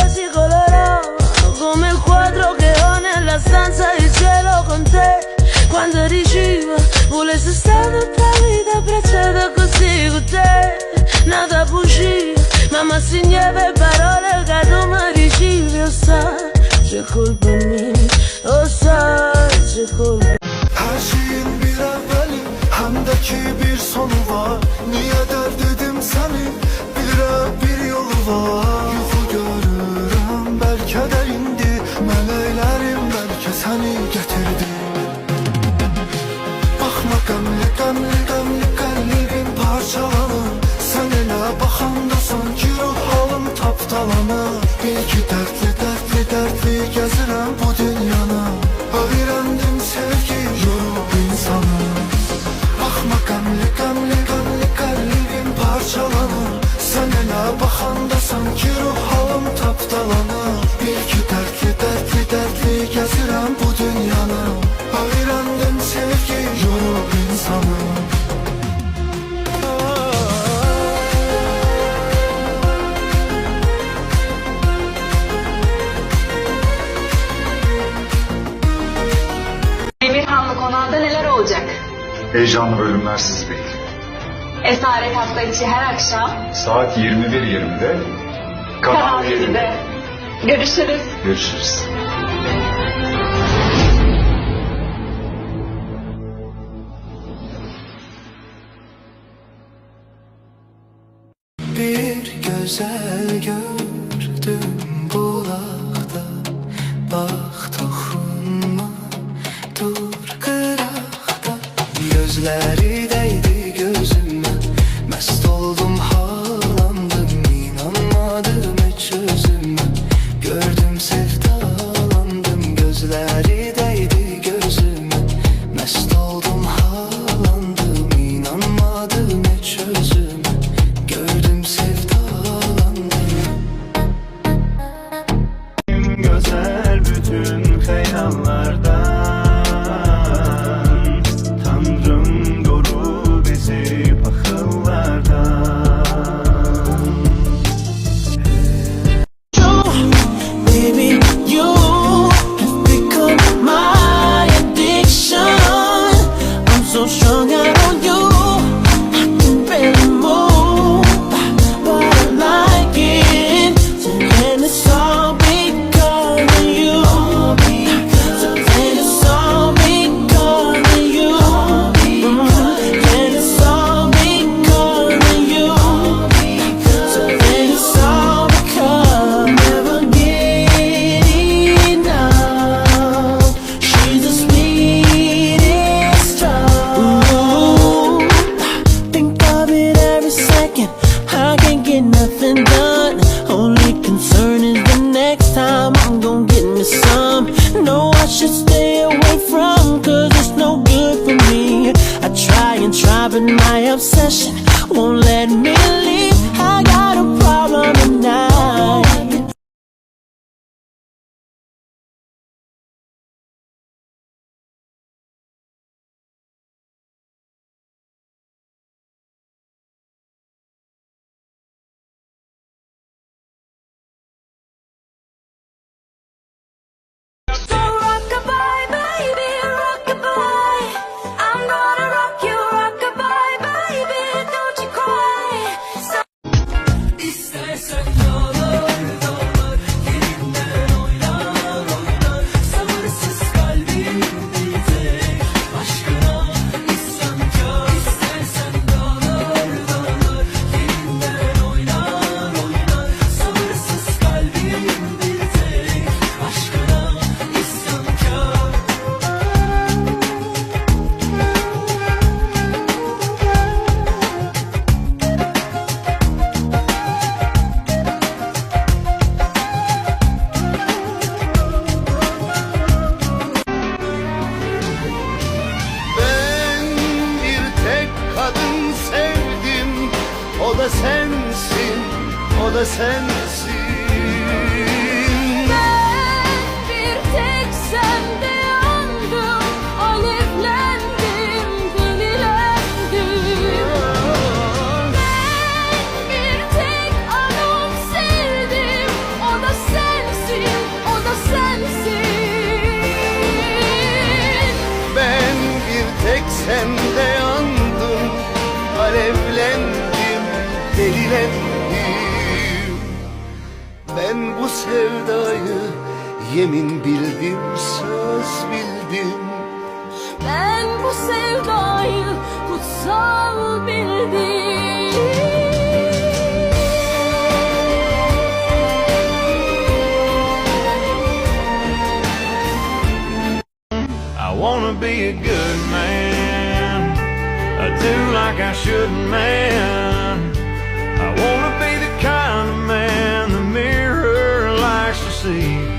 así colorado, come il quadro che ho nella stanza, il cielo con te. Quando eri giva, volessi stare tutta la vita abbracciata così con te. Nada bugia, mamma segnava parole che tu mi dicevi. O sai, c'è colpa mia, o sai, c'è colpa. Her şeyin bir evveli, hem de ki bir sonu var. Niye dert dedim seni, bilirəm bir yolu var. Yuxu görürəm, bəlkə də indi mələklərim bəlkə səni gətirdi. Baxma qəmli, qəmli, qəmli qəlbim parçalanır. Sən elə baxanda sanki ruh halım tapdalanır. Bil ki dərdli, dərdli, dərdli gəzirəm bu dünyanı. Öyrəndim sevgi yorub insanı. Baxma qəmli, qəmli, qəmli qəlbim parçalanır. Sən elə baxanda sanki ruh halım tapdalanır. Bil ki dərdli, dərdli, dərdli gəzirəm bu dünyanı. Öyrəndim sevgi yorub insanı. Emirhanlı Konağı'nda neler olacak? Heyecanlı bölümler sizi bekliyor. Esaret hafta içi her akşam Saat 21.20'de Kanal 7'de. Görüşürüz. Görüşürüz. Bir güzel gördüm bulakta. Bak dokunma, dur kırakta. Gözleri değdi gözüme, mest oldum havalandım. İnanmadım hiç özüme, gördüm sevdalandım. Gözleri değdi gözüme, mest oldum havalandım. İnanmadım hiç özüme, gördüm sevdalandım. Güzel bütün hayallardan, Tanrım koru bizi bakıllardan. Baby, you have become my addiction. I'm so strung out on you, I can barely move, but I like it. And it's all because of you. And it's all because of you. And it's all because of you. So then it's all because never get enough. She's the sweetest drug. Think of it every second. I can't get nothing done. Only concern is the next time I'm gonna get me some. No, I should stay away from, 'cause it's no good for me. I try and try, but my obsession won't let me leave. I got a problem tonight. So rock-a-bye, baby, rock-a-bye. I'm gonna rock you, rock-a-bye, baby, don't you cry. İstersen dağlar dağlar, yerinden oynar oynar. Sabırsız kalbim bir tek aşkına isyankar. İstersen dağlar dağlar, yerinden oynar oynar. Sabırsız kalbim bir tek aşkına isyankar. Ben bir tek kadın sevdim, o da sensin, o da sensin. Ben bir tek sende yandım, alevlendim, delilendim. Ben bir tek anım sevdim, o Ben bu sevdayı yemin bildim, söz bildim. Ben bu sevdayı kutsal bildim. I wanna be a good man, I do like I shouldn't, man. I wanna be the kind of man the mirror likes to see.